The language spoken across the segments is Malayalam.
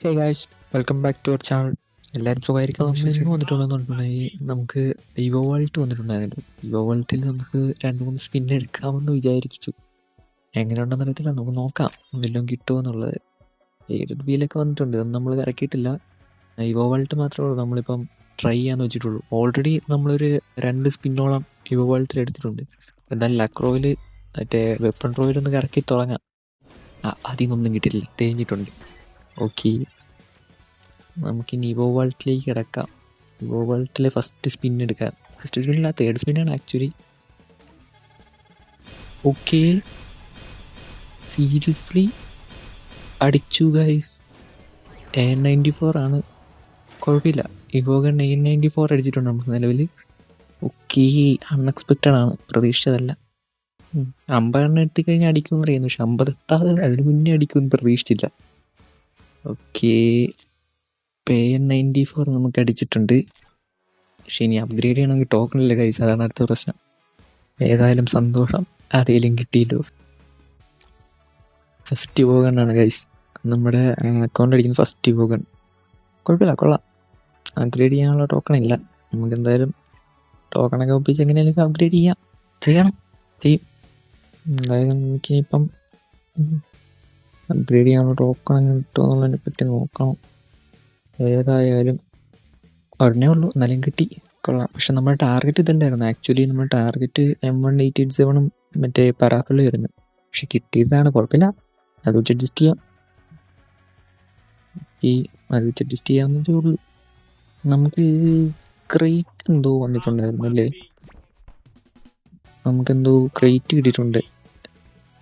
Hey guys, welcome back to our channel. എല്ലാവരും സുഖമായിരിക്കും. നമ്മൾ വന്നിട്ടുണ്ടെന്നുണ്ടെങ്കിൽ നമുക്ക് ഇവോ വേൾട്ട് വന്നിട്ടുണ്ടായിരുന്നു. ഇവോ വേൾട്ടിൽ നമുക്ക് 2-3 സ്പിൻ എടുക്കാമെന്ന് വിചാരിച്ചു. എങ്ങനെയുണ്ടെന്ന് അറിയത്തില്ല, നമുക്ക് നോക്കാം വല്ലതും കിട്ടുമോ എന്നുള്ളത്. ബിയിലൊക്കെ വന്നിട്ടുണ്ട്, അതൊന്നും നമ്മൾ ഇറക്കിയിട്ടില്ല. ഇവോ വേൾട്ട് മാത്രമേ ഉള്ളൂ നമ്മളിപ്പം ട്രൈ ചെയ്യാന്ന് വെച്ചിട്ടുള്ളൂ. ഓൾറെഡി നമ്മളൊരു 2 സ്പിന്നോളം ഇവോ വേൾട്ടിൽ എടുത്തിട്ടുണ്ട്. എന്തായാലും ലക്രോയിൽ മറ്റേ വെപ്പൺ റോയിലൊന്ന് ഇറക്കി തുടങ്ങാം. അതിൽ നിന്നൊന്നും കിട്ടിയിട്ടില്ല, തേഞ്ഞിട്ടുണ്ട്. ഓക്കെ, നമുക്കിനി ഇവോ വേൾട്ടിലേക്ക് കിടക്കാം. ഇവോ വേൾട്ടിലെ ഫസ്റ്റ് സ്പിൻ എടുക്കാം. ഫസ്റ്റ് സ്പിന്നല്ല, തേർഡ് സ്പിന്നാണ് ആക്ച്വലി. ഓക്കെ, സീരിയസ്ലി അടിച്ചു ഗൈസ്. A94 ആണ്, കുഴപ്പമില്ല. ഇവോഗൺ A94 അടിച്ചിട്ടുണ്ട് നമുക്ക് നിലവിൽ. ഓക്കെ, അൺഎക്സ്പെക്റ്റഡ് ആണ്, പ്രതീക്ഷിച്ചതല്ല. 50 എത്തിക്കഴിഞ്ഞാൽ അടിക്കുമെന്ന് അറിയുന്നു, പക്ഷെ 50 എത്താതെ അതിന് മുന്നേ അടിക്കുമെന്ന് പ്രതീക്ഷിച്ചില്ല. ഓക്കെ, A94 നമുക്ക് അടിച്ചിട്ടുണ്ട്. പക്ഷെ ഇനി അപ്ഗ്രേഡ് ചെയ്യണമെങ്കിൽ ടോക്കൺ ഇല്ല ഗൈസ്, അതാണ് അടുത്ത പ്രശ്നം. ഏതായാലും സന്തോഷം, അതേലും കിട്ടിയല്ലോ. ഫസ്റ്റ് ഇവോഗണ്ണാണ് ഗൈസ്, നമ്മുടെ അക്കൗണ്ട് അടിക്കുന്ന ഫസ്റ്റ് ഇവോഗൺ. കുഴപ്പമില്ല, കൊള്ളാം. അപ്ഗ്രേഡ് ചെയ്യാനുള്ള ടോക്കൺ ഇല്ല. നമുക്ക് എന്തായാലും ടോക്കണൊക്കെ ഒപ്പിച്ച് എങ്ങനെയാലും അപ്ഗ്രേഡ് ചെയ്യണം. എന്തായാലും നമുക്കിനിപ്പം അപ്ഗ്രേഡ് ചെയ്യാനുള്ള ടോക്കൺ കിട്ടുമോ എന്നുള്ളതിനെ പറ്റി നോക്കണം. ഏതായാലും ഉടനെ ഉള്ളൂ, എന്നാലും കിട്ടി, കൊള്ളാം. പക്ഷെ നമ്മുടെ ടാർഗറ്റ് ഇതല്ലായിരുന്നു ആക്ച്വലി. നമ്മുടെ ടാർഗറ്റ് M1887 മറ്റേ പരാഫിളി വരുന്നത്. പക്ഷെ കിട്ടിയതാണ്, കുഴപ്പമില്ല. അത് വെച്ച് അഡ്ജസ്റ്റ് ചെയ്യാം. അഡ്ജസ്റ്റ് ചെയ്യാവുന്നതേ ഉള്ളൂ. നമുക്ക് ക്രേറ്റ് എന്തോ വന്നിട്ടുണ്ടായിരുന്നു അല്ലേ? നമുക്കെന്തോ ക്രേറ്റ് കിട്ടിയിട്ടുണ്ട്.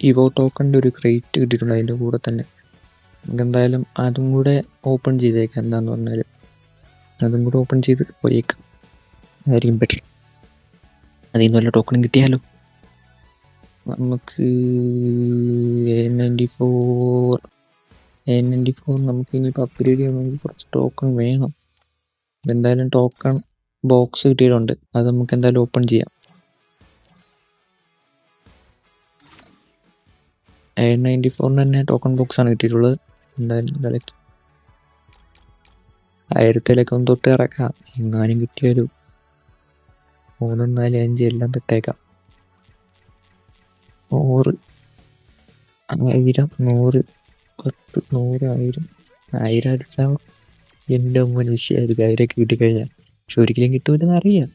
ഇവോ ടോക്കണിൻ്റെ ഒരു ക്രേറ്റ് കിട്ടിയിട്ടുണ്ട് അതിൻ്റെ കൂടെ തന്നെ. നമുക്കെന്തായാലും അതും കൂടെ ഓപ്പൺ ചെയ്തേക്കാം. എന്താന്ന് പറഞ്ഞാലും അതും കൂടെ ഓപ്പൺ ചെയ്ത് പോയേക്കാം, അതായിരിക്കും ബെറ്റർ. അതിൽ നിന്ന് വല്ല ടോക്കണും കിട്ടിയാലോ. നമുക്ക് A94 നമുക്ക് ഇനിയിപ്പോൾ അപ്ഗ്രേഡ് ചെയ്യണമെങ്കിൽ കുറച്ച് ടോക്കൺ വേണം. എന്തായാലും ടോക്കൺ ബോക്സ് കിട്ടിയിട്ടുണ്ട്, അത് നമുക്ക് എന്തായാലും ഓപ്പൺ ചെയ്യാം. A94 തന്നെ ടോക്കൺ ബോക്സാണ് കിട്ടിയിട്ടുള്ളത്. എന്തായാലും വിലക്ക് 1000 ഒന്ന് തൊട്ട് ഇറക്കാം. എങ്ങാനും കിട്ടിയാലും 3, 4, 5 എല്ലാം തൊട്ടേക്കാം. 100, 1000, 100, 10, 100, 1000 അടിച്ചാൽ എൻ്റെ മുൻ വിഷയമായിരിക്കും. 1000 കിട്ടിക്കഴിഞ്ഞാൽ. പക്ഷെ ഒരിക്കലും കിട്ടൂലെന്ന് അറിയാം.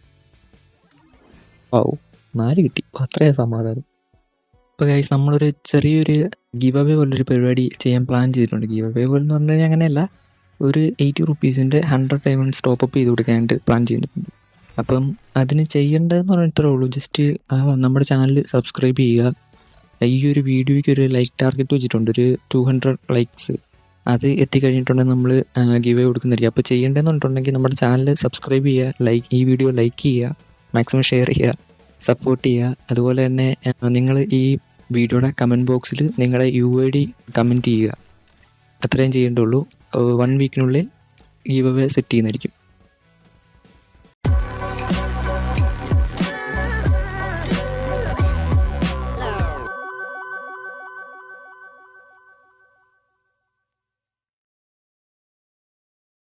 4 കിട്ടി, അത്രയും സമാധാനം. ഇപ്പോൾ ഗൈസ്, നമ്മളൊരു ചെറിയൊരു ഗിവ് അവേ പോലൊരു പരിപാടി ചെയ്യാൻ പ്ലാൻ ചെയ്തിട്ടുണ്ട്. ഗിവ് അവേ പോലെന്ന് പറഞ്ഞു കഴിഞ്ഞാൽ അങ്ങനെയല്ല, ഒരു 80 റുപ്പീസിൻ്റെ 100 ഡയമണ്ട്സ് ടോപ്പപ്പ് ചെയ്ത് കൊടുക്കാനായിട്ട് പ്ലാൻ ചെയ്തിട്ടുണ്ട്. അപ്പം അതിന് ചെയ്യേണ്ടതെന്ന് പറഞ്ഞാൽ ഇത്രേ ഉള്ളൂ. ജസ്റ്റ് നമ്മുടെ ചാനൽ സബ്സ്ക്രൈബ് ചെയ്യുക. ഈ ഒരു വീഡിയോയ്ക്ക് ഒരു ലൈക്ക് ടാർഗറ്റ് വെച്ചിട്ടുണ്ട്, ഒരു 200 ലൈക്സ്. അത് എത്തിക്കഴിഞ്ഞിട്ടുണ്ടെങ്കിൽ നമ്മൾ ഗിവ് അവേ കൊടുക്കുന്നതായിരിക്കും. അപ്പോൾ ചെയ്യേണ്ടതെന്ന് പറഞ്ഞിട്ടുണ്ടെങ്കിൽ നമ്മുടെ ചാനൽ സബ്സ്ക്രൈബ് ചെയ്യുക, ഈ വീഡിയോ ലൈക്ക് ചെയ്യുക, മാക്സിമം ഷെയർ ചെയ്യുക, സപ്പോർട്ട് ചെയ്യുക. അതുപോലെ തന്നെ നിങ്ങൾ ഈ വീഡിയോയുടെ കമൻറ്റ് ബോക്സിൽ നിങ്ങളുടെ UID കമൻറ്റ് ചെയ്യുക. അത്രയും ചെയ്യേണ്ടുള്ളൂ. 1 വീക്കിനുള്ളിൽ ഗിവ് അവേ സെറ്റ് ചെയ്യുന്നതായിരിക്കും.